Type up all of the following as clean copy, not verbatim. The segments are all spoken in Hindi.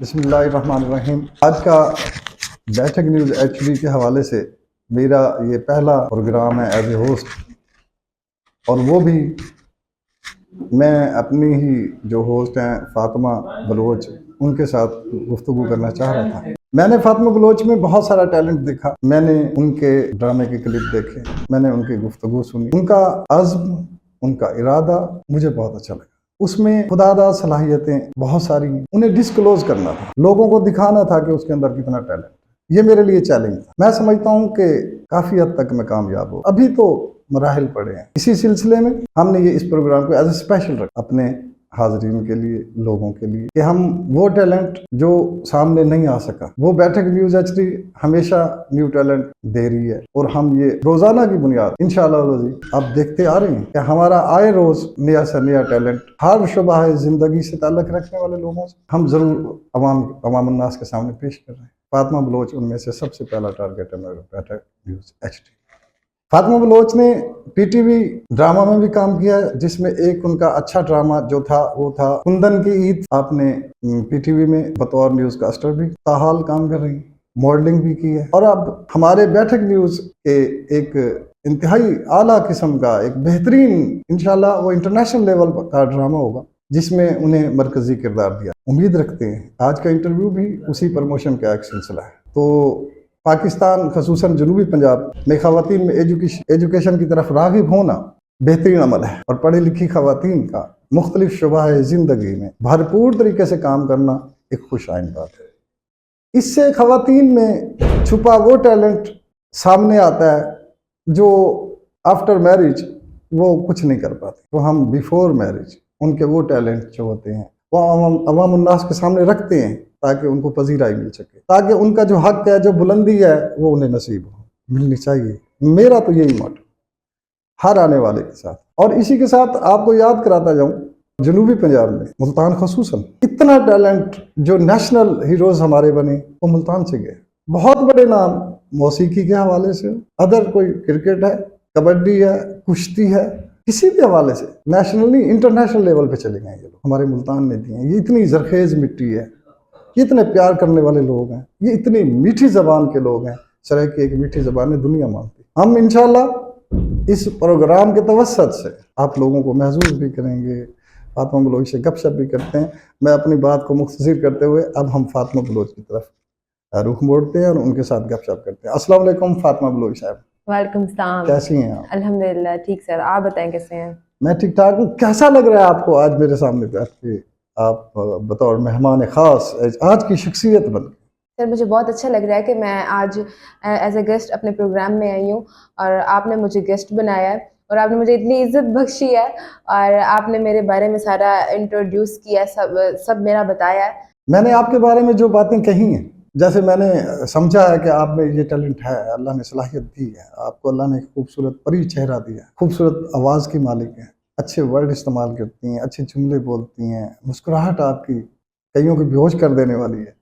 बिस्मिल्लाहिर्रहमानिर्रहीम। आज का बैठक न्यूज़ एचडी के हवाले से मेरा ये पहला प्रोग्राम है एज ए होस्ट, और वो भी मैं अपनी ही जो होस्ट हैं फातिमा बलोच उनके साथ गुफ्तगू करना चाह रहा था। मैंने फातिमा बलोच में बहुत सारा टैलेंट देखा, मैंने उनके ड्रामे के क्लिप देखे, मैंने उनकी गुफ्तगू सुनी, उनका अज़्म, उनका इरादा मुझे बहुत अच्छा लगा। उसमें खुदादा सलाहियतें बहुत सारी हैं, उन्हें डिस्क्लोज करना था, लोगों को दिखाना था कि उसके अंदर कितना टैलेंट है। ये मेरे लिए चैलेंज था। मैं समझता हूँ कि काफ़ी हद तक मैं कामयाब हूँ, अभी तो मराहिल पड़े हैं। इसी सिलसिले में हमने ये इस प्रोग्राम को एज ए स्पेशल रखा अपने हाजरीन के लिए, लोगों के लिए, कि हम वो टैलेंट जो सामने नहीं आ सका, वो बैठक न्यूज़ एचडी हमेशा न्यू टैलेंट दे रही है, और हम ये रोजाना की बुनियाद इंशाअल्लाह आप देखते आ रहे हैं कि हमारा आए रोज नया से नया टैलेंट हर शुबा जिंदगी से ताल्लुक रखने वाले लोगों से हम जरूर अवाम उन्नास के सामने पेश कर रहे हैं। फातिमा बलोच उनमें से सबसे पहला टारगेट है मेरा बैठक न्यूज़ एचडी। फातिमा बलोच ने पीटीवी ड्रामा में भी काम किया, जिसमें एक उनका अच्छा ड्रामा जो था वो था कुंदन की ईद। आपने पीटीवी में बतौर न्यूज कास्टर भी ताहाल काम कर रही हैं, मॉडलिंग भी की है, और अब हमारे बैठक न्यूज के एक इंतहाई आला किस्म का एक बेहतरीन, इंशाल्लाह वो इंटरनेशनल लेवल का ड्रामा होगा जिसमें उन्हें मरकजी किरदार दिया। उम्मीद रखते हैं आज का इंटरव्यू भी उसी प्रमोशन का एक सिलसिला है। तो पाकिस्तान खसूसन जनूबी पंजाब में ख़वातीन में एजुकेशन की तरफ राग़िब होना बेहतरीन अमल है, और पढ़ी लिखी ख़वातीन का मुख्तलिफ शुबाह ज़िंदगी में भरपूर तरीके से काम करना एक खुश आइन बात है। इससे ख़वातीन में छुपा वो टैलेंट सामने आता है जो आफ्टर मैरिज वो कुछ नहीं कर पाते, तो हम बिफोर मैरिज उनके वो टैलेंट जो होते हैं वो अवाम उन्नास के सामने रखते हैं, ताकि उनको पजीराई मिल सके, ताकि उनका जो हक है, जो बुलंदी है, वो उन्हें नसीब हो, मिलनी चाहिए। मेरा तो यही मोटो हर आने वाले के साथ। और इसी के साथ आपको याद कराता जाऊं, जनूबी पंजाब में मुल्तान खसूसन इतना टैलेंट जो नेशनल हीरोज हमारे बने वो मुल्तान से गए। बहुत बड़े नाम मौसीकी के हवाले से, अदर कोई क्रिकेट है, कबड्डी है, कुश्ती है, किसी भी हवाले से नेशनली इंटरनेशनल लेवल पे चले गए ये लोग, हमारे मुल्तान ने दिए। ये इतनी जरखेज मिट्टी है, ये इतने प्यार करने वाले लोग हैं, ये इतनी मीठी जबान के लोग हैं। सराय की एक मीठी जबान है दुनिया मानती। हम इंशाल्लाह इस प्रोग्राम के तवस्सत से आप लोगों को महसूस भी करेंगे, फातिमा बलोच से गपशप भी करते हैं। मैं अपनी बात को मुख्तसर करते हुए अब हम फातिमा बलोच की तरफ रुख मोड़ते हैं और उनके साथ गपशप करते हैं। अस्सलाम वालेकुम फातिमा बलोच साहब। वालेकुम सलाम। कैसी हैं आप? अल्हम्दुलिल्लाह ठीक सर, आप बताएं कैसे हैं? मैं ठीक ठाक हूँ। कैसा लग रहा है आपको आज मेरे सामने बैठ के, आप बतौर मेहमान खास आज की शख्सियत बन? सर मुझे बहुत अच्छा लग रहा है कि मैं आज एज ए गेस्ट अपने प्रोग्राम में आई हूँ, और आपने मुझे गेस्ट बनाया है, और आपने मुझे इतनी इज्जत बख्शी है, और आपने मेरे बारे में सारा इंट्रोड्यूस किया, सब मेरा बताया है। मैंने आपके बारे में जो बातें कही हैं, जैसे मैंने समझा है कि आप में ये टैलेंट है, अल्लाह ने सलाहियत दी है आपको, अल्लाह ने खूबसूरत परी चेहरा दिया, खूबसूरत आवाज़ की मालिक है, अच्छे वर्ड इस्तेमाल करती हैं, अच्छे जुमले बोलती हैं, मुस्कुराहट आपकी कईयों को बेहोश कर देने वाली है,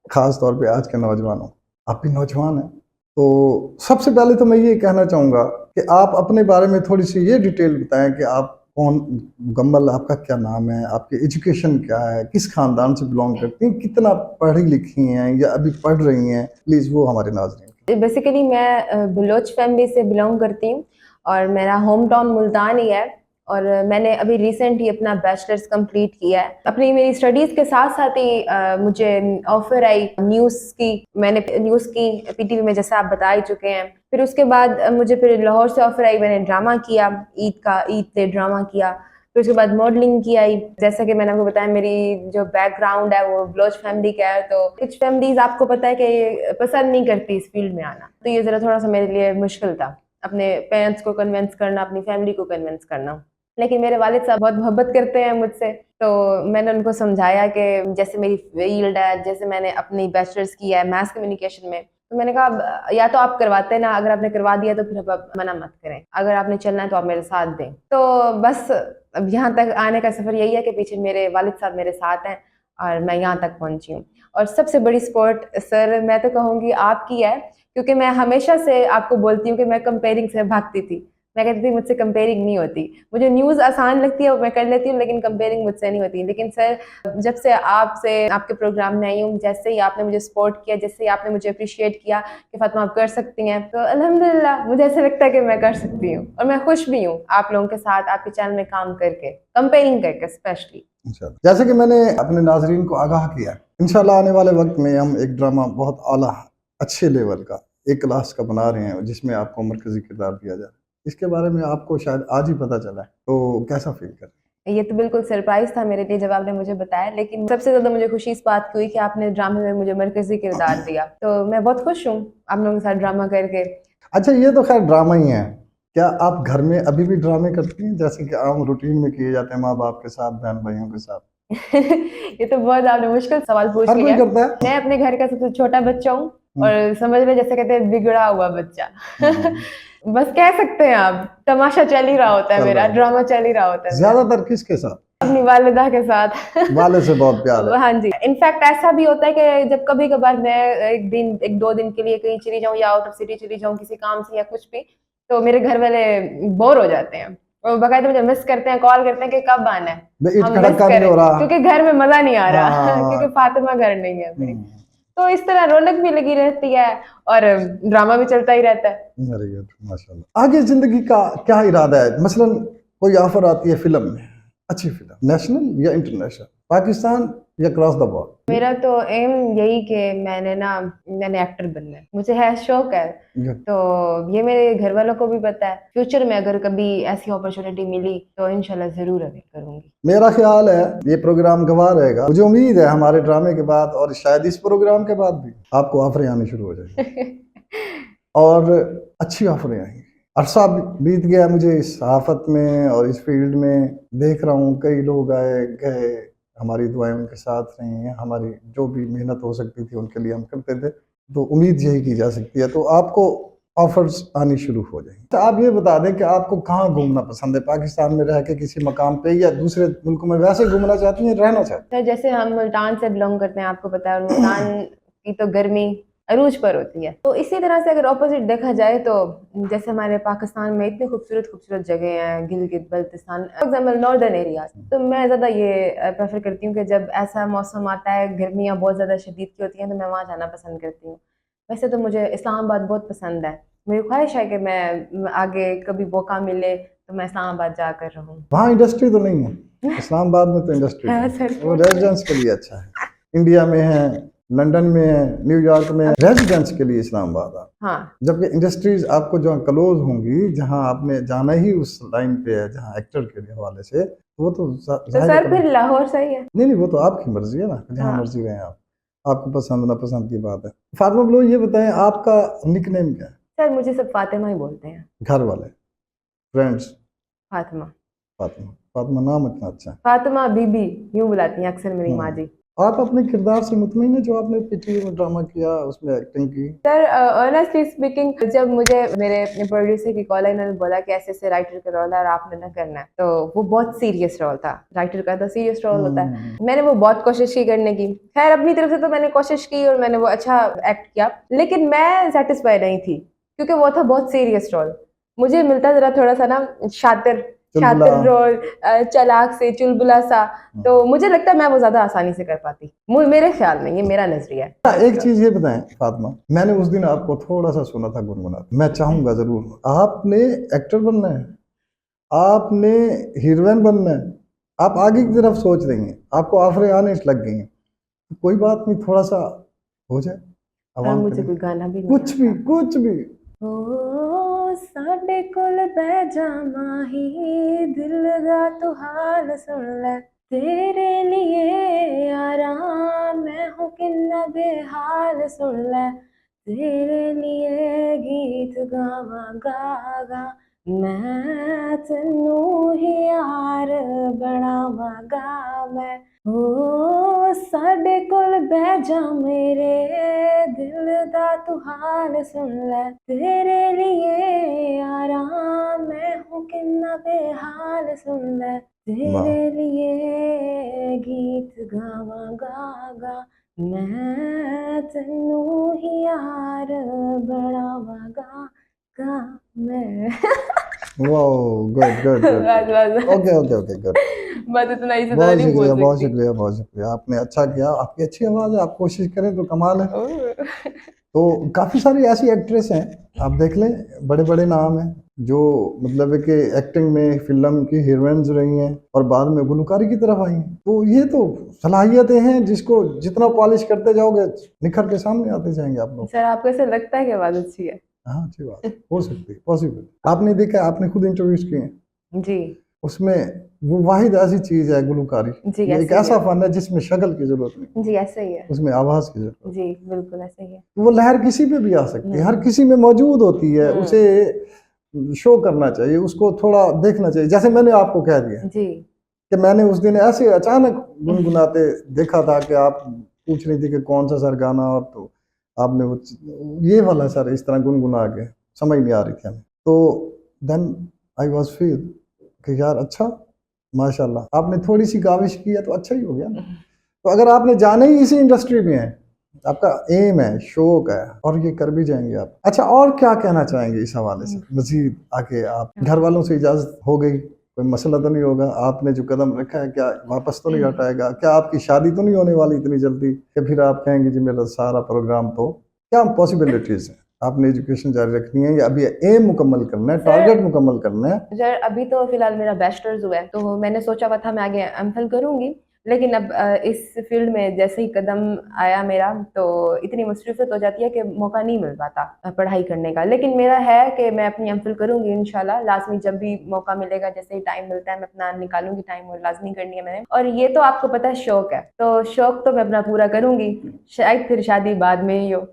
ख़ास तौर पे आज के नौजवानों। आप भी नौजवान हैं, तो सबसे पहले तो मैं ये कहना चाहूँगा कि आप अपने बारे में थोड़ी सी ये डिटेल बताएं कि आप कौन, मुकम्मल आपका क्या नाम है, आपकी एजुकेशन क्या है, किस ख़ानदान से बिलोंग करती हैं, कितना पढ़ी लिखी हैं या अभी पढ़ रही हैं, प्लीज़ वो हमारे नाज़रीन। बेसिकली मैं बलोच फैमिली से बिलोंग करती हूँ, और मेरा होम टाउन मुल्तान ही है, और मैंने अभी रिसेंट ही अपना बैचलर्स कंप्लीट किया है। अपनी मेरी स्टडीज़ के साथ साथ ही मुझे ऑफर आई न्यूज़ की। मैंने न्यूज़ की पीटीवी में, जैसे आप बता ही चुके हैं। फिर उसके बाद मुझे फिर लाहौर से ऑफर आई, मैंने ड्रामा किया, ईद पे ड्रामा किया। फिर उसके बाद मॉडलिंग की आई। जैसा कि मैंने आपको बताया, मेरी जो बैकग्राउंड है वो बलोच फैमिली का है, तो कुछ फैमिलीज आपको पता है कि पसंद नहीं करती इस फील्ड में आना, तो ये ज़रा थोड़ा सा मेरे लिए मुश्किल था, अपने पेरेंट्स को कन्विंस करना, अपनी फैमिली को कन्विंस करना। लेकिन मेरे वालिद साहब बहुत मोहब्बत करते हैं मुझसे, तो मैंने उनको समझाया कि जैसे मेरी फील्ड है, जैसे मैंने अपनी बैचलर्स किया है मैथ कम्युनिकेशन में, तो मैंने कहा या तो आप करवाते हैं ना, अगर आपने करवा दिया तो फिर आप मना मत करें, अगर आपने चलना है तो आप मेरे साथ दें। तो बस अब यहाँ तक आने का सफ़र यही है कि पीछे मेरे वालिद साहब मेरे साथ हैं, और मैं यहाँ तक पहुँची हूँ। और सबसे बड़ी सपोर्ट सर मैं तो कहूँगी आपकी है, क्योंकि मैं हमेशा से आपको बोलती हूँ कि मैं कंपेयरिंग से भागती थी। मैं कहती थी मुझसे कंपेयरिंग नहीं होती, मुझे न्यूज़ आसान लगती है वो मैं कर लेती हूँ, लेकिन कंपेयरिंग मुझसे नहीं होती। लेकिन सर, जब से आपके प्रोग्राम में आई हूँ, जैसे ही आपने मुझे सपोर्ट किया, जैसे ही आपने मुझे अप्रिशिएट किया कि फातिमा आप कर सकती हैं, तो अल्हम्दुलिल्लाह मुझे ऐसा लगता है कि मैं कर सकती हूँ, और मैं खुश भी हूँ आप लोगों के साथ आपके चैनल में काम करके, कंपेयरिंग करके स्पेशली। इंशाल्लाह। जैसे कि मैंने अपने नाजरीन को आगाह किया, इंशाल्लाह आने वाले वक्त में हम एक ड्रामा बहुत आला अच्छे लेवल का एक क्लास का बना रहे हैं, जिसमें आपको मरकजी किरदार दिया जा रहा है। इसके बारे में आपको शायद आज ही पता चला है, तो कैसा फील कर रहे हैं? ये तो बिल्कुल सरप्राइज था मेरे लिए जब आपने मुझे बताया, लेकिन सबसे ज्यादा मुझे खुशी इस बात की हुई कि आपने ड्रामे में मुझे मरकजी किरदार दिया, तो मैं बहुत खुश हूँ आप लोगों के साथ ड्रामा करके। अच्छा, ये तो खैर ड्रामा ही है। क्या आप घर में अभी भी ड्रामे करती हैं, जैसे कि आम रूटीन में किए जाते हैं माँ बाप के साथ, बहन भाइयों के साथ? ये तो बहुत आपने मुश्किल सवाल पूछ हर कोई लिया। करता है। मैं अपने घर का सबसे छोटा बच्चा हूँ, और समझ लो जैसे कहते हैं बिगड़ा हुआ बच्चा। हम्म, बस कह सकते हैं आप, तमाशा चल ही रहा होता है, चल रहा मेरा है। ड्रामा चल ही रहा होता है मेरा ज्यादातर किसके साथ? अपनी वालिदा के साथ। वाले से बहुत प्यार है। हाँ जी, इनफैक्ट ऐसा भी होता है कि जब कभी कभार मैं एक दो दिन के लिए कहीं चली जाऊँ या आउट ऑफ सिटी चली जाऊँ किसी काम से या कुछ भी, तो मेरे घर वाले बोर हो जाते हैं और बकायदा मुझे मिस करते हैं, कॉल करते हैं कि कब आना है, ईट हम मिस खड़का नहीं करें, हो रहा। क्योंकि घर में मजा नहीं आ रहा। हाँ। क्योंकि फातिमा घर नहीं है मेरी। हम्म, तो इस तरह रौनक भी लगी रहती है और ड्रामा भी चलता ही रहता है। वेरी गुड, माशाल्लाह। आगे जिंदगी का क्या इरादा है? मसलन कोई ऑफर आती है फिल्म में, अच्छी फिल्म, नेशनल या इंटरनेशनल, पाकिस्तान या क्रॉस द बॉर्डर? मेरा तो एम यही कि मैंने एक्टर बनना है, मुझे है शौक है, तो ये मेरे घर वालों को भी पता है। फ्यूचर में अगर कभी ऐसी अपॉर्चुनिटी मिली तो इंशाल्लाह जरूर अवेल करूंगी। मेरा ख्याल है ये प्रोग्राम गवाह रहेगा। मुझे उम्मीद है हमारे ड्रामे के बाद और शायद इस प्रोग्राम के बाद भी आपको ऑफरें आनी शुरू हो जाएगी और अच्छी ऑफरें आएंगी। अरसा बीत गया मुझे इस सहाफत में और इस फील्ड में, देख रहा हूँ कई लोग आए गए, हमारी दुआएं उनके साथ रही हैं, हमारी जो भी मेहनत हो सकती थी उनके लिए हम करते थे, तो उम्मीद यही की जा सकती है तो आपको ऑफर्स आनी शुरू हो जाएंगी। तो आप ये बता दें कि आपको कहाँ घूमना पसंद है, पाकिस्तान में रह के किसी मकाम पे या दूसरे मुल्कों में वैसे घूमना चाहती हैं, रहना चाहती सर, जैसे हम मुल्तान से बिलोंग करते हैं, आपको पता है, और मुल्तान की तो गर्मी अरूज पर होती है, तो इसी तरह से अगर ऑपोजिट देखा जाए तो जैसे हमारे पाकिस्तान में इतनी खूबसूरत खूबसूरत जगह हैं, Gilgit Baltistan for example, northern areas, तो मैं ज़्यादा ये प्रेफर करती हूँ कि जब ऐसा मौसम आता है, गर्मियाँ बहुत ज़्यादा शदीद की होती हैं, तो मैं वहाँ जाना पसंद करती हूँ। वैसे तो मुझे इस्लामाबाद बहुत पसंद है, मेरी ख्वाहिश है कि मैं आगे कभी मौका मिले तो मैं इस्लामाबाद जाकर रहूँ। वहाँ इंडस्ट्री तो नहीं है? इस्लामाबाद में तो इंडस्ट्री हाँ है, सर। वो रेजिडेंस के लिए अच्छा है। इंडिया में है, लंदन में है, न्यूयॉर्क में है, रेजिडेंस के लिए इस्लामाबाद है। हाँ, जबकि इंडस्ट्रीज आपको जहाँ क्लोज होंगी, जहाँ आपने जाना ही उस लाइन पे है, जहाँ एक्टर के हवाले से, वो तो तो जाहिर सर है। फिर लाहौर सही है। नहीं नहीं, वो तो आपकी मर्जी है ना, जहाँ हाँ मर्जी गए आप, आपको पसंद ना पसंद की बात है। फातिमा बलो, ये बताएं आपका निकनेम क्या है? सर, मुझे सब फातिमा ही बोलते हैं। घर वाले, फ्रेंड्स? फातिमा। फातिमा, फातिमा नाम इतना अच्छा है। फातिमा बीबी यूं बुलाती हैं अक्सर मेरी माँ जी। आप अपने किरदार से मुतमिन है जो आपने पिछले में ड्रामा किया, उसमें एक्टिंग की? सर, ऑनेस्टली स्पीकिंग, जब मुझे मेरे प्रोड्यूसर की कॉल आई, उन्होंने बोला कि ऐसे ऐसे राइटर का रोल है और आपने ना करना है, तो वो बहुत सीरियस रोल था, राइटर का तो सीरियस रोल होता है। मैंने वो बहुत कोशिश की करने की, खैर अपनी तरफ से तो मैंने कोशिश की और मैंने वो अच्छा एक्ट किया, लेकिन मैं सेटिस्फाई नहीं थी क्योंकि वो था बहुत सीरियस रोल। मुझे मिलता जरा थोड़ा सा ना शातिर चुलबुला। शातिर रोल, चालाक से चुलबुला सा, तो मुझे लगता है मैं वो ज्यादा आसानी से कर पाती, मेरे ख्याल में, ये मेरा नजरिया है। एक चीज ये बताएं फातिमा, मैंने उस दिन आपको थोड़ा सा सुना था गुनगुना, मैं चाहूंगा जरूर, आपने एक्टर बनना है, आपने हीरोइन बनना है, आप आगे की तरफ सोच रही हैं, आपको ऑफरें आने लग गई हैं, तो कोई बात नहीं, थोड़ा सा हो जाए और आवाम के मुझे लिए, कोई गाना भी नहीं कुछ भी आता। कुछ भी। ओ साडे कोल बह जा माही, दिल दा तू हाल सुन ले, तेरे लिए आराम मैं हूँ किन्ना बेहाल सुन ले, तेरे लिए गीत गावा गा गा, मैं तेनू ही यार बनावा गा मैं। ओ साडे कोल बह जा मेरे, दिल दा तू हाल सुन ले, तेरे लिए आराम मैं हूँ किन्ना बेहाल सुन ले, तेरे लिए गीत गावा गा गा, मैं तेनू ही यार बनावा गा गा मैं। Wow, good good good. बस ओके ओके ओके, गुड। बस इतना ही, ज्यादा बहुत नहीं शुक्रिया, बोल बहुत सकती। शुक्रिया, बहुत शुक्रिया, आपने अच्छा किया, आपकी अच्छी आवाज़ है, आप कोशिश करें तो कमाल है। ओह, तो काफ़ी सारी ऐसी एक्ट्रेस हैं, आप देख लें, बड़े बड़े नाम हैं, जो मतलब है कि एक्टिंग में फिल्म की हीरोइंस रही हैं और बाद में गुलकारी की तरफ आई हैं। तो ये तो सलाहियतें हैं जिसको जितना पॉलिश करते जाओगे निखर के सामने आते जाएंगे आप लोग। सर आपको ऐसा लगता है कि आवाज अच्छी है? हाँ, अच्छी बात है, हो सकती है, पॉसिबल। आपने देखा, आपने खुद इंटरव्यूज किए हैं, जी उसमें वो वाहिद ऐसी चीज़ है गुलकारी, जी, ये एक ऐसे ही ऐसा है। फन है जिसमें शक्ल की जरूरत नहीं, जी ऐसा ही है। उसमें आवाज़ की जरूरत है। जी बिल्कुल ऐसा ही है। वो लहर किसी पे भी आ सकती है, हर हम्म किसी में मौजूद होती है, हम्म, उसे शो करना चाहिए, उसको थोड़ा देखना चाहिए। जैसे मैंने आपको कह दिया जी कि मैंने उस दिन ऐसे अचानक गुनगुनाते देखा था कि आप पूछ रही थी कि कौन सा सर गाना, और तो आपने वो ये वाला सर इस तरह गुनगुना के समझ नहीं आ रही थी हमें, तो देन आई वाज फील कि यार अच्छा, माशाल्लाह आपने थोड़ी सी काविश की है तो अच्छा ही हो गया ना। तो अगर आपने जाने ही इसी इंडस्ट्री में है, आपका एम है, शौक है, और ये कर भी जाएंगे आप। अच्छा, और क्या कहना चाहेंगे इस हवाले से मजीद आके? आप घर वालों से इजाजत हो गई, कोई मसला तो नहीं होगा? आपने जो कदम रखा है क्या वापस तो नहीं हटाएगा? क्या आपकी शादी तो नहीं होने वाली इतनी जल्दी कि फिर आप कहेंगे जी मेरा सारा प्रोग्राम, तो क्या पॉसिबिलिटीज है? आपने एजुकेशन जारी रखनी है या अभी एम मुकम्मल करना है, सर टारगेट मुकम्मल करना है? सर अभी तो फिलहाल मेरा बैचलर्स हुआ है, तो मैंने सोचा हुआ था मैं आगे एमफिल करूंगी, लेकिन अब इस फील्ड में जैसे ही कदम आया मेरा, तो इतनी मुसीबत हो जाती है कि मौका नहीं मिल पाता पढ़ाई करने का। लेकिन मेरा है कि मैं अपनी एमफिल करूंगी इंशाल्लाह, लाजमी जब भी मौका मिलेगा, जैसे ही टाइम मिलता है मैं अपना निकालूंगी टाइम, और लाजमी करनी है मैंने। और ये तो आपको पता है शौक है, तो शौक तो मैं अपना पूरा करूंगी, शायद फिर शादी बाद में ही हो।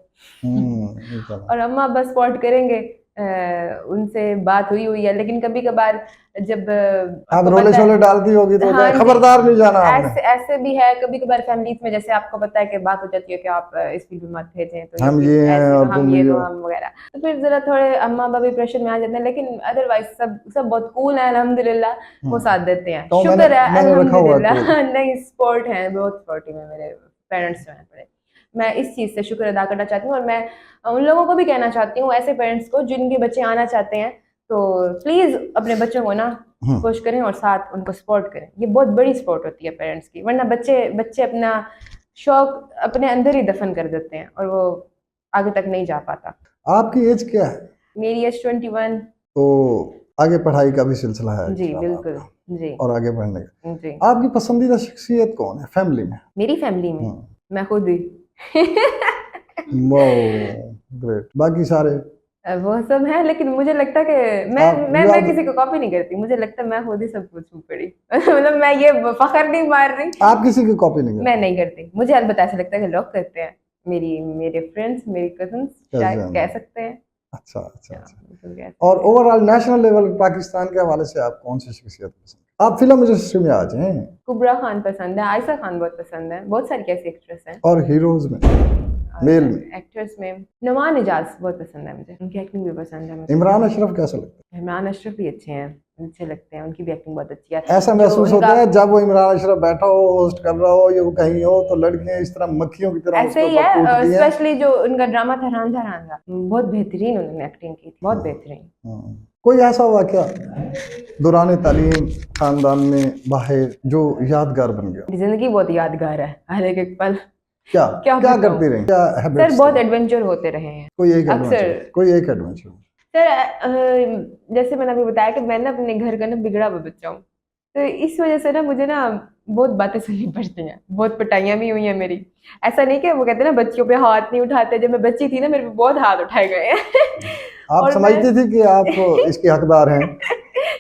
इंशाल्लाह। और अम्मा बस सपोर्ट करेंगे। उनसे बात हुई हुई है, लेकिन कभी कभार जब आप आपको रोले पता शोले है। डालती होगी तो हाँ जी, खबरदार नहीं जाना आपने। ऐसे ऐसे भी है कभी कभार फैमिलीज में, जैसे आपको पता है कि बात हो जाती है कि आप इस फील्ड में मत भेजें, तो हम ये ये हैं ऐसे तो और हम तुम ये ये तो हो। हम वगैरह, तो फिर जरा थोड़े अम्मा बाबा भी प्रेशर में आ जाते हैं, लेकिन अदरवाइज सब सब बहुत कूल है अल्हम्दुलिल्लाह, वो हम्म, साथ देते हैं, तो मैंने शुक्र है मैंने रखा हुआ है अल्हम्दुलिल्लाह। कोड। नहीं सपोर्ट है, बहुत सपोर्टिव है मेरे पेरेंट्स जो हैं बड़े। मैं इस चीज़ से शुक्र अदा करना चाहती हूँ, और मैं उन लोगों को भी कहना चाहती हूँ, ऐसे पेरेंट्स को जिनके बच्चे आना चाहते हैं, तो प्लीज़ अपने बच्चों को ना पुश करें और साथ उनको सपोर्ट करें। ये बहुत बड़ी सपोर्ट होती है पेरेंट्स की, वरना बच्चे बच्चे अपना शौक अपने अंदर ही दफन कर देते हैं और वो आगे तक नहीं जा पाता। आपकी एज क्या है? मेरी एज 21। तो आगे पढ़ाई का भी सिलसिला है जी इंशाल्लाह बिल्कुल। आपका, जी और आगे बढ़ने का। जी। आपकी पसंदीदा शख्सियत कौन है फैमिली में? मेरी फैमिली में मैं खुद ही। Wow, great. बाकी सारे वो सब है, लेकिन मुझे लगता है कि मैं आप मैं यू मैं आर, किसी को कॉपी नहीं करती, मुझे लगता है मैं खुद ही सब कुछ हूँ पड़ी। मतलब मैं ये फखर नहीं मार रही, आप किसी की कॉपी नहीं मैं करते? नहीं करती, मुझे अलबत्ता ऐसा लगता है कि लोग करते हैं, मेरे फ्रेंड्स, मेरी कजन्स शायद कज़न। कह सकते हैं। अच्छा अच्छा हाँ, अच्छा। बिल्कुल कह सकते और हैं। ओवरऑल नेशनल लेवल पाकिस्तान के हवाले से आप कौन सी शख्सियत पसंद? आप फिल्म इंडस्ट्री में आ जाएं। कुबरा खान पसंद है, आयशा खान बहुत पसंद है, बहुत सारी ऐसी एक्ट्रेस हैं। और हीरोज में, और मेल में, एक्ट्रेस में नुमान इजाज बहुत पसंद है मुझे, उनकी एक्टिंग भी पसंद है मुझे। इमरान अशरफ कैसा लगता इमरान अशरफ भी अच्छे हैं, अच्छे लगते हैं, उनकी भी एक्टिंग बहुत अच्छी है। है? ऐसा जो महसूस उनका होता है जब वो इमरान अशरफ बैठा हो, होस्ट कर रहा हो, या वो कहीं हो, तो लड़कियां इस तरह मक्खियों की तरह ऐसे उसके ही ऊपर है, कूदती हैं। स्पेशली जो उनका ड्रामा था रांझा रांझा, बहुत बेहतरीन उन्होंने एक्टिंग की थी, बहुत बेहतरीन। कोई ऐसा वाकया दौरान तालीम खानदान में बाहर जो यादगार बन गया? मेरी जिंदगी बहुत यादगार है, हर एक एक पल। क्या क्या क्या बताऊं करती रही, क्या सर, हैबिट्स बहुत थी? एडवेंचर होते रहे हैं कोई एक एडवेंचर, अक्सर। कोई एक एडवेंचर। सर जैसे मैंने अभी बताया कि मैं ना अपने घर का ना बिगड़ा हुआ बच्चा हूँ, तो इस वजह से ना मुझे ना बहुत बातें सुननी पड़ती हैं, बहुत पिटाइयाँ भी हुई हैं मेरी। ऐसा नहीं कि वो कहते हैं ना बच्चियों पे हाथ नहीं उठाते, जब मैं बच्ची थी ना मेरे पे बहुत हाथ उठाए गए हैं। आप और मैं समझती थी कि आप इसके हकदार हैं?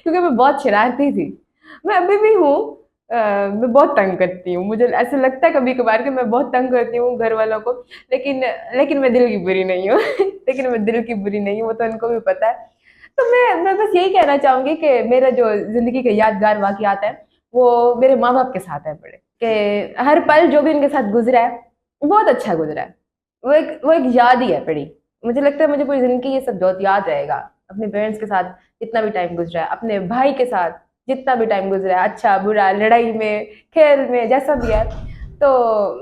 क्योंकि मैं बहुत शरारती थी, मैं अभी भी हूँ। मैं बहुत तंग करती हूँ, मुझे ऐसा लगता है कभी कभार कि मैं बहुत तंग करती हूँ घर वालों को, लेकिन लेकिन मैं दिल की बुरी नहीं हूँ। लेकिन मैं दिल की बुरी नहीं हूँ, वो तो उनको भी पता है। तो मैं बस यही कहना चाहूंगी कि मेरा जो जिंदगी के यादगार वाकयात है, वो मेरे माँ बाप के साथ है बड़े, कि हर पल जो भी उनके साथ गुजरा है वो बहुत अच्छा गुजरा है, वो एक याद ही है बड़ी। मुझे लगता है मुझे पूरी जिंदगी ये सब बहुत याद रहेगा, अपने पेरेंट्स के साथ जितना भी टाइम गुजरा है, अपने भाई के साथ जितना भी टाइम गुजरा है, अच्छा बुरा, लड़ाई में, खेल में, जैसा भी है, तो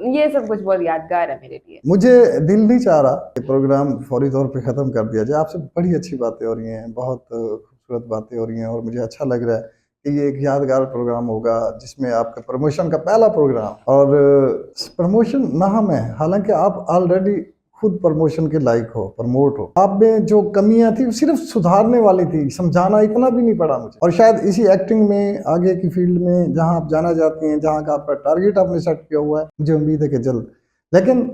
ये सब कुछ बहुत यादगार है मेरे लिए। मुझे दिल नहीं चाह रहा कि प्रोग्राम फौरी तौर पे ख़त्म कर दिया जाए। आपसे बड़ी अच्छी बातें हो रही हैं, बहुत खूबसूरत खूबसूरत बातें हो रही हैं और मुझे अच्छा लग रहा है कि ये एक यादगार प्रोग्राम होगा जिसमें आपका प्रमोशन का पहला प्रोग्राम। और प्रमोशन नाम है, हालांकि आप ऑलरेडी खुद प्रमोशन के लायक हो, प्रमोट हो। आप में जो कमियां थी वो सिर्फ सुधारने वाली थी, समझाना इतना भी नहीं पड़ा मुझे। और शायद इसी एक्टिंग में आगे की फील्ड में जहां आप जाना चाहती हैं, जहां का आपका टारगेट आपने सेट किया हुआ है, मुझे उम्मीद है कि जल्द। लेकिन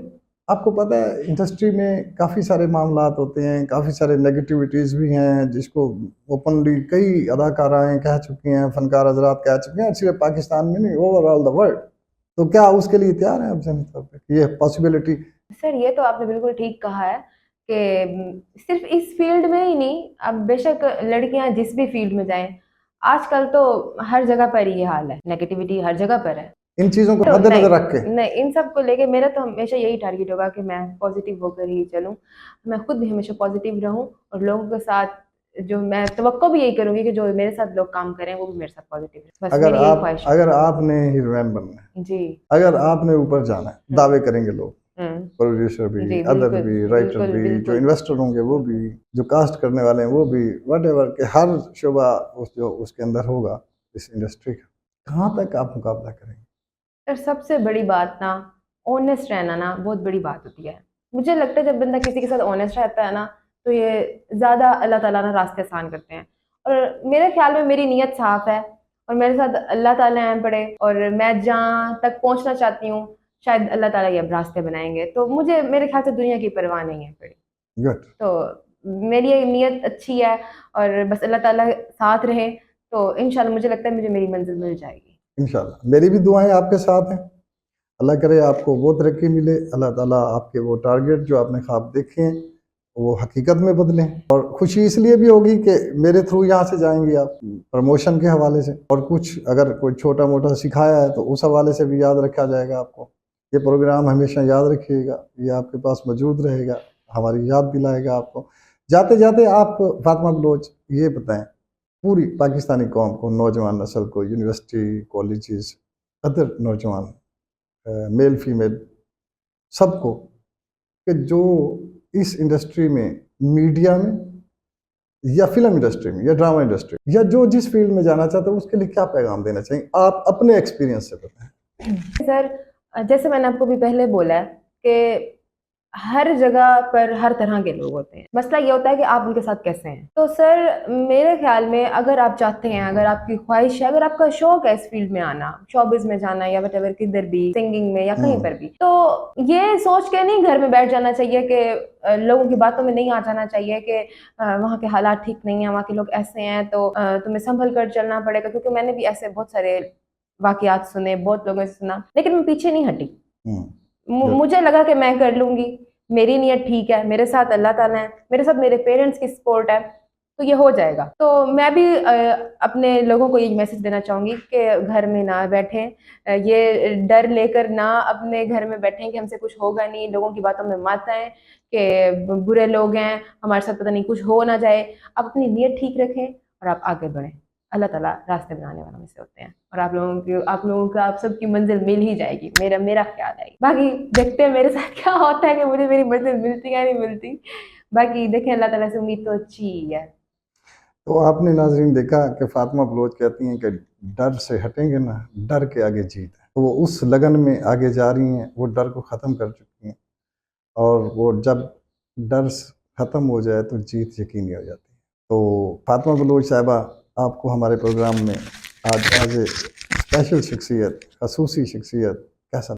आपको पता है इंडस्ट्री में काफ़ी सारे मामलात होते हैं, काफ़ी सारे नेगेटिविटीज़ भी हैं, जिसको ओपनली कई अदाकाराएँ कह चुकी हैं, फनकार हजरात कह चुके हैं, सिर्फ पाकिस्तान में नहीं, ओवरऑल द वर्ल्ड। तो क्या उसके लिए तैयार हैं आप ज़हनी तौर पे, ये पॉसिबिलिटी? सर ये तो आपने बिल्कुल ठीक कहा है कि सिर्फ इस फील्ड में ही नहीं, अब बेशक लड़कियां जिस भी फील्ड में जाएं, आजकल तो हर जगह पर ये हाल है, नेगेटिविटी हर जगह पर है। इन चीज़ों को तो मद्देनजर रख के नहीं, इन सब को लेके मेरा तो हमेशा यही टारगेट होगा कि मैं पॉजिटिव होकर ही चलूं, मैं खुद भी हमेशा पॉजिटिव रहूं और लोगों के साथ जो मैं तवक्को भी यही करूंगी कि जो मेरे साथ लोग काम करें वो भी मेरे साथ पॉजिटिव रहे। बस मेरी यही ख्वाहिश है। अगर आपने हीरोइन बनना है, जी। अगर आपने ऊपर जाना है, दावे करेंगे लोग, हम्म। प्रोड्यूसर भी, जी अदर बिल्कुल भी, राइटर बिल्कुल भी, जो बिल्कुल। इन्वेस्टर होंगे वो भी, जो कास्ट करने वाले हैं वो भी, वट के हर शोबा उस जो उसके अंदर होगा इस इंडस्ट्री का, कहाँ तक आप मुकाबला करेंगे? सर सबसे बड़ी बात ना, ऑनेस्ट रहना ना बहुत बड़ी बात होती है। मुझे लगता है जब बंदा किसी के साथ ऑनेस्ट रहता है ना, तो ये ज़्यादा अल्लाह ताला ना रास्ते आसान करते हैं। और मेरे ख्याल में मेरी नीयत साफ़ है और मेरे साथ अल्लाह ताला हैं पड़े, और मैं जहाँ तक पहुँचना चाहती हूँ शायद अल्लाह ताला ये अब रास्ते बनाएंगे, तो मुझे मेरे ख्याल से दुनिया की परवाह नहीं है पड़ी। गुड। तो मेरी ये नीयत अच्छी है और बस अल्लाह ताला साथ रहे तो इंशाल्लाह मुझे लगता है मुझे मेरी मंजिल मिल जाएगी। इंशाल्लाह मेरी भी दुआएं आपके साथ हैं। अल्लाह करे आपको वो तरक्की मिले, अल्लाह ताला आपके वो टारगेट जो आपने ख्वाब देखे हैं वो हकीकत में बदलें। और खुशी इसलिए भी होगी कि मेरे थ्रू यहाँ से जाएंगे आप प्रमोशन के हवाले से, और कुछ अगर कोई छोटा मोटा सिखाया है तो उस हवाले से भी याद रखा जाएगा आपको। ये प्रोग्राम हमेशा याद रखिएगा, ये आपके पास मौजूद रहेगा, हमारी याद दिलाएगा आपको। जाते जाते आप फातिमा बलोच ये बताएं पूरी पाकिस्तानी कौम को, नौजवान नस्ल को, यूनिवर्सिटी, कॉलेजेस, अदर नौजवान, मेल फीमेल, सबको, कि जो इस इंडस्ट्री में, मीडिया में या फिल्म इंडस्ट्री में या ड्रामा इंडस्ट्री में या जो जिस फील्ड में जाना चाहते हो उसके लिए क्या पैगाम देना चाहिए, आप अपने एक्सपीरियंस से बताएं। सर जैसे मैंने आपको भी पहले बोला है कि हर जगह पर हर तरह के लोग होते हैं, मसला ये होता है कि आप उनके साथ कैसे हैं। तो सर मेरे ख्याल में अगर आप चाहते हैं, अगर आपकी ख्वाहिश है, अगर आपका शौक है इस फील्ड में आना, शोबिज में जाना या वटेवर किधर भी, सिंगिंग में या कहीं पर भी, तो ये सोच के नहीं घर में बैठ जाना चाहिए कि लोगों की बातों में नहीं आ जाना चाहिए कि वहाँ के हालात ठीक नहीं है, वहाँ के लोग ऐसे हैं तो तुम्हें संभल कर चलना पड़ेगा। क्योंकि मैंने भी ऐसे बहुत सारे वाकयात सुने, बहुत लोगों से सुना, लेकिन मैं पीछे नहीं हटी। मुझे लगा कि मैं कर लूंगी, मेरी नीयत ठीक है, मेरे साथ अल्लाह ताला है, मेरे साथ मेरे पेरेंट्स की सपोर्ट है, तो ये हो जाएगा। तो मैं भी अपने लोगों को ये मैसेज देना चाहूंगी कि घर में ना बैठें, ये डर लेकर ना अपने घर में बैठें कि हमसे कुछ होगा नहीं, लोगों की बातों में मत आए कि बुरे लोग हैं, हमारे साथ पता नहीं कुछ हो ना जाए। आप अपनी नीयत ठीक रखें और आप आगे बढ़ें। अल्लाह ताला रास्ते बनाने वालों में से होते हैं और आप लोगों को आप सबकी मंजिल मिल ही जाएगी, मेरा ख्याल है। बाकी देखते हैं मेरे साथ क्या होता है कि मुझे मेरी मंजिल मिलती या नहीं मिलती। बाकी देखें, अल्लाह ताला से उम्मीद तो अच्छी ही है। तो आपने नाज़रीन देखा कि फातिमा बलोच कहती हैं कि डर से हटेंगे ना, डर के आगे जीत है। तो वो उस लगन में आगे जा रही हैं, वो डर को ख़त्म कर चुकी हैं, और वो जब डर ख़त्म हो जाए तो जीत यकीनी हो जाती है। तो फातिमा बलोच साहिबा, आपको हमारे प्रोग्राम में आज एज ए स्पेशल शख्सियत, खसूसी शख्सियत, कैसा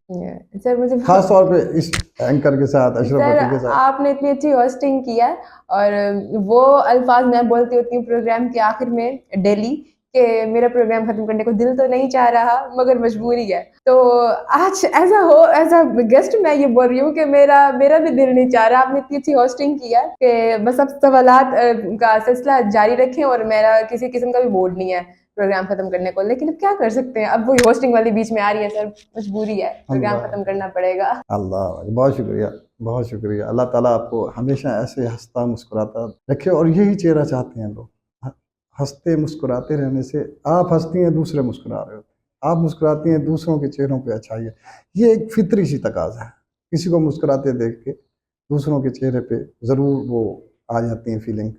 सर मुझे खास तौर पे इस एंकर के साथ, अशरफ सर भट्टी के साथ? आपने इतनी अच्छी होस्टिंग किया है और वो अल्फाज मैं बोलती होती हूँ प्रोग्राम के आखिर में डेली कि मेरा प्रोग्राम खत्म करने को दिल तो नहीं चाह रहा मगर मजबूरी है। तो आज एज अ गेस्ट मैं ये बोल रही हूँ कि मेरा भी दिल नहीं चाह रहा। आपने इतनी अच्छी होस्टिंग किया है कि बस अब सवालात का सिलसिला जारी रखें और मेरा किसी किस्म का भी मूड नहीं है प्रोग्राम खत्म करने को, लेकिन अब क्या कर सकते हैं, अब वही होस्टिंग वाली बीच में आ रही है सर, मजबूरी है, प्रोग्राम खत्म करना पड़ेगा। अल्लाह, बहुत शुक्रिया, बहुत शुक्रिया। अल्लाह ताला आपको हमेशा ऐसे हंसता मुस्कुराता रखे, और यही चेहरा चाहते हैं लोग। हंसते मुस्कुराते रहने से, आप हंसती हैं दूसरे मुस्कुरा रहे होते हैं, आप मुस्कुराती हैं दूसरों के चेहरों पे अच्छाई है। ये एक फितरी सी तकाजा है, किसी को मुस्कुराते देख के दूसरों के चेहरे पे ज़रूर वो आ जाती हैं फीलिंग।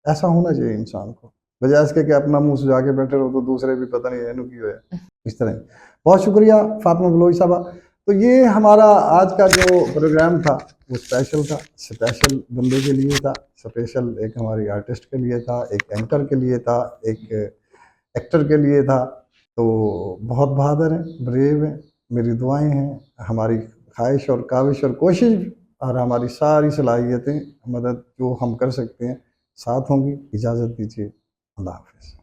ऐसा होना चाहिए इंसान को। बजाय इसके कि अपना मुंह सुझा के बैठे रहो तो दूसरे भी पता नहीं इन्हों की है इस तरह। बहुत शुक्रिया फातिमा बलोच साहबा। तो ये हमारा आज का जो प्रोग्राम था वो स्पेशल था, स्पेशल बंदे के लिए था, स्पेशल एक हमारी आर्टिस्ट के लिए था, एक एंकर के लिए था, एक एक्टर के लिए था। तो बहुत बहादुर हैं, ब्रेव हैं, मेरी दुआएं हैं, हमारी ख्वाहिश और काविश और कोशिश और हमारी सारी सलाहियतें, मदद जो हम कर सकते हैं साथ होंगी। इजाज़त दीजिए, अल्लाह हाफ़िज़।